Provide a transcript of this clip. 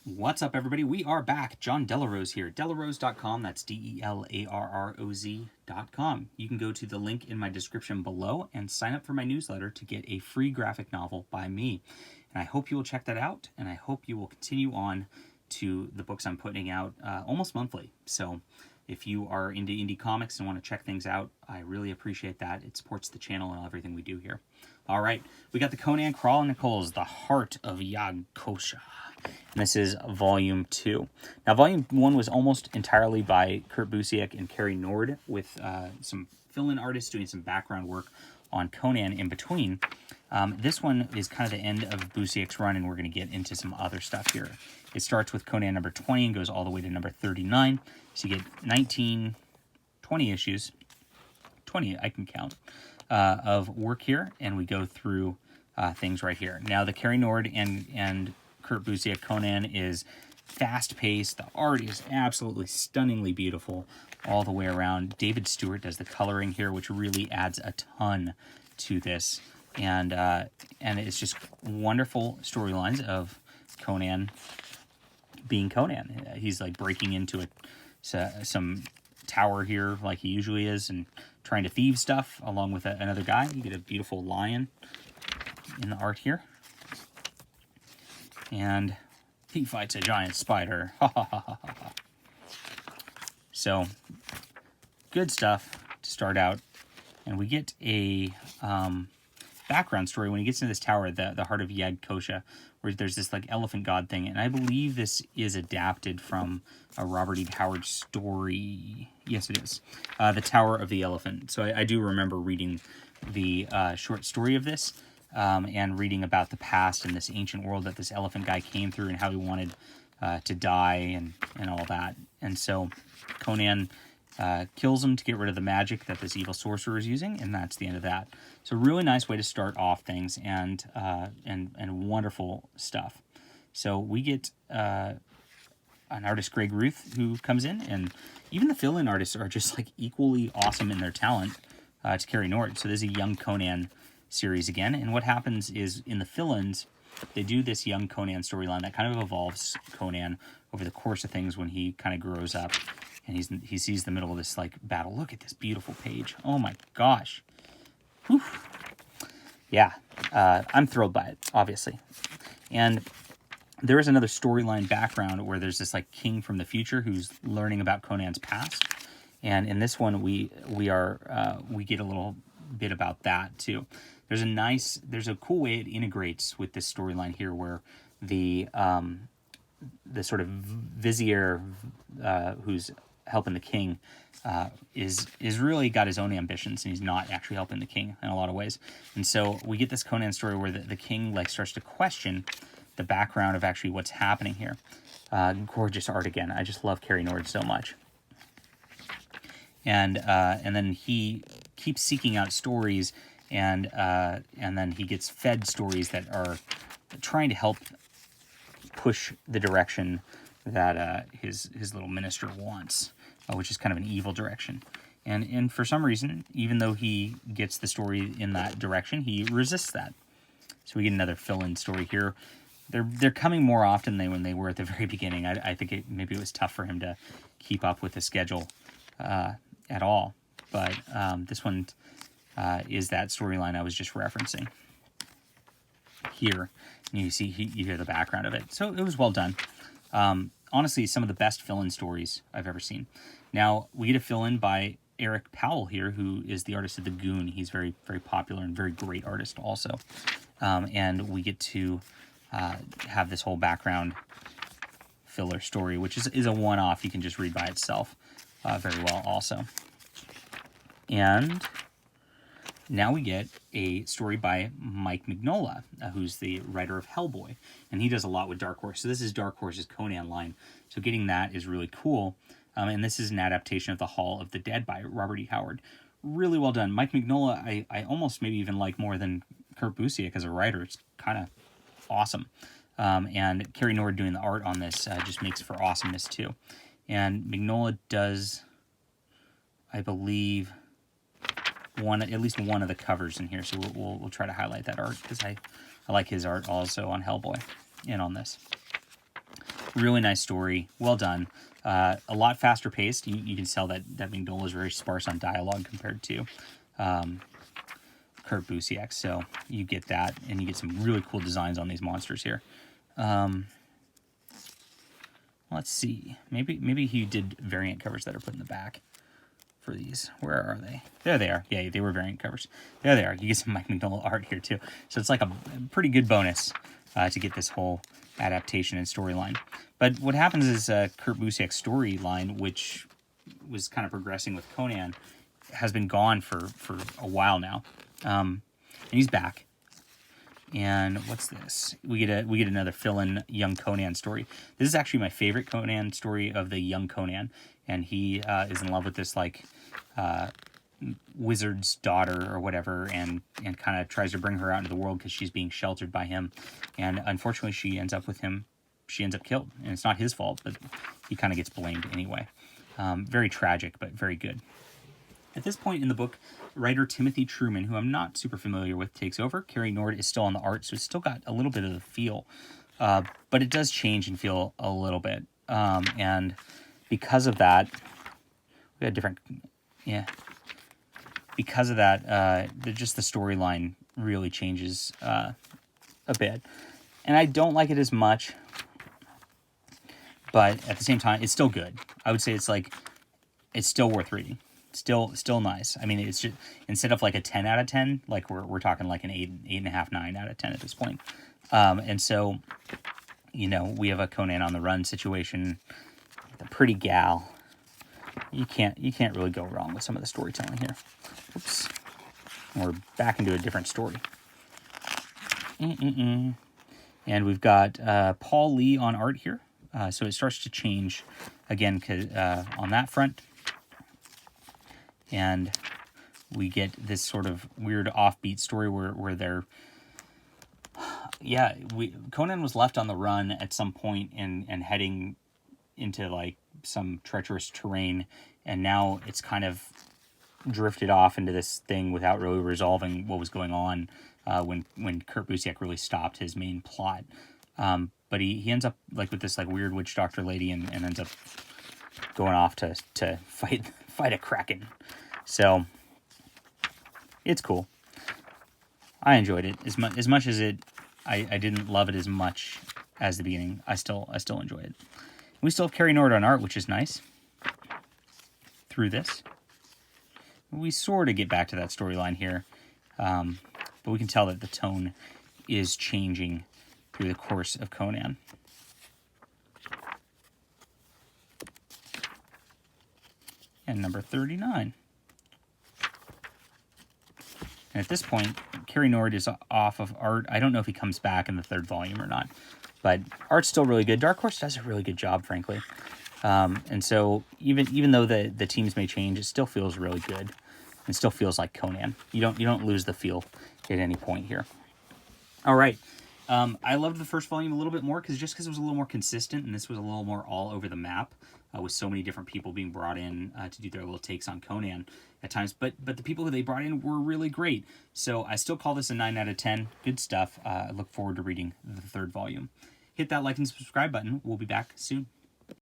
What's up, everybody? We are back. John Delarose here. Delarose.com. That's DELARROZ.com. You can go to the link in my description below and sign up for my newsletter to get a free graphic novel by me. And I hope you will check that out, and I hope you will continue on to the books I'm putting out almost monthly. So if you are into indie comics and want to check things out, I really appreciate that. It supports the channel and everything we do here. All right, we got the Conan Chronicles, The Heart of Yag Kosha. And this is Volume 2. Now, Volume 1 was almost entirely by Kurt Busiek and Carrie Nord, with some fill-in artists doing some background work on Conan in between. This one is kind of the end of Busiek's run, and we're going to get into some other stuff here. It starts with Conan number 20 and goes all the way to number 39. So you get 19, 20 issues, 20 I can count, of work here, and we go through things right here. Now, the Carrie Nord and Kurt Busiek Conan is fast-paced. The art is absolutely stunningly beautiful all the way around. David Stewart does the coloring here, which really adds a ton to this, and it's just wonderful storylines of Conan being Conan. He's like breaking into some tower here, like he usually is, and trying to thieve stuff along with another guy. You get a beautiful lion in the art here. And he fights a giant spider. Ha ha ha ha ha. So, good stuff to start out. And we get a background story when he gets into this tower, the Heart of Yag Kosha, where there's this like elephant god thing. And I believe this is adapted from a Robert E. Howard story. Yes, it is. The Tower of the Elephant. So I do remember reading the short story of this. And reading about the past and this ancient world that this elephant guy came through and how he wanted to die and all that. And so Conan kills him to get rid of the magic that this evil sorcerer is using, and that's the end of that. So really nice way to start off things, and wonderful stuff. So we get an artist, Greg Ruth, who comes in, and even the fill-in artists are just like equally awesome in their talent to Carrie Nord. So there's a young Conan series again, and what happens is in the fill-ins they do this young Conan storyline that kind of evolves Conan over the course of things when he kind of grows up, and he sees the middle of this like battle. Look at this beautiful page. Oh my gosh. Whew. Yeah, I'm thrilled by it, obviously. And there is another storyline background where there's this like king from the future who's learning about Conan's past, and in this one we get a little bit about that too. There's a cool way it integrates with this storyline here, where the sort of vizier who's helping the king is really got his own ambitions, and he's not actually helping the king in a lot of ways. And so we get this Conan story where the king like starts to question the background of actually what's happening here. Gorgeous art again. I just love Carrie Nord so much. And then he keeps seeking out stories, and then he gets fed stories that are trying to help push the direction that his little minister wants, which is kind of an evil direction. And for some reason, even though he gets the story in that direction, he resists that. So we get another fill-in story here. They're coming more often than when they were at the very beginning. I think maybe it was tough for him to keep up with the schedule at all. But this one is that storyline I was just referencing here. And you see, you hear the background of it. So it was well done. Honestly, some of the best fill-in stories I've ever seen. Now, we get a fill-in by Eric Powell here, who is the artist of The Goon. He's very, very popular and very great artist also. And we get to have this whole background filler story, which is a one-off. You can just read by itself very well also. And now we get a story by Mike Mignola, who's the writer of Hellboy, and he does a lot with Dark Horse. So this is Dark Horse's Conan line. So getting that is really cool. And this is an adaptation of The Hall of the Dead by Robert E. Howard. Really well done. Mike Mignola, I almost maybe even like more than Kurt Busiek as a writer. It's kind of awesome. And Carrie Nord doing the art on this just makes for awesomeness too. And Mignola does, I believe, at least one of the covers in here, so we'll try to highlight that art, because I like his art also on Hellboy and on this. Really nice story. Well done. A lot faster paced. You can tell that Mignola is very sparse on dialogue compared to Kurt Busiek. So you get that, and you get some really cool designs on these monsters here. Let's see. Maybe he did variant covers that are put in the back for these. Where are they? There they are. Yeah, they were variant covers. There they are. You get some Mike Mignola art here too. So it's like a pretty good bonus to get this whole adaptation and storyline. But what happens is Kurt Busiek's storyline, which was kind of progressing with Conan, has been gone for a while now. And he's back. And what's this? We get another fill-in young Conan story. This is actually my favorite Conan story of the young Conan, and he is in love with this like wizard's daughter or whatever, and kind of tries to bring her out into the world because she's being sheltered by him. And unfortunately, she ends up with him. She ends up killed, and it's not his fault, but he kind of gets blamed anyway. Very tragic, but very good. At this point in the book, writer Timothy Truman, who I'm not super familiar with, takes over. Carrie Nord is still on the art, so it's still got a little bit of the feel. But it does change and feel a little bit. And because of that, we had different... Yeah. Because of that, just the storyline really changes a bit. And I don't like it as much, but at the same time, it's still good. I would say it's still worth reading. Still nice. I mean, it's just, instead of like a 10 out of 10, like we're talking like an 8.5, 9 out of 10 at this point. And so, we have a Conan on the run situation with a pretty gal. You can't really go wrong with some of the storytelling here. Oops. We're back into a different story. And we've got Paul Lee on art here. So it starts to change again on that front. And we get this sort of weird offbeat story where they're... Yeah, Conan was left on the run at some point and heading into like some treacherous terrain, and now it's kind of drifted off into this thing without really resolving what was going on when Kurt Busiek really stopped his main plot. But he ends up like with this like weird witch doctor lady and ends up going off to fight a kraken. So it's cool. I enjoyed it as much as I didn't love it as much as the beginning. I still enjoy it. We still have Carrie Nord on art, which is nice. Through this, we sort of get back to that storyline here, but we can tell that the tone is changing through the course of Conan. And number 39. And at this point, Carrie Nord is off of art. I don't know if he comes back in the third volume or not, but art's still really good. Dark Horse does a really good job, frankly. And so even though the teams may change, it still feels really good. It still feels like Conan. You don't lose the feel at any point here. All right. I loved the first volume a little bit more because it was a little more consistent, and this was a little more all over the map with so many different people being brought in to do their little takes on Conan at times. But the people who they brought in were really great. So I still call this a 9 out of 10. Good stuff. I look forward to reading the third volume. Hit that like and subscribe button. We'll be back soon.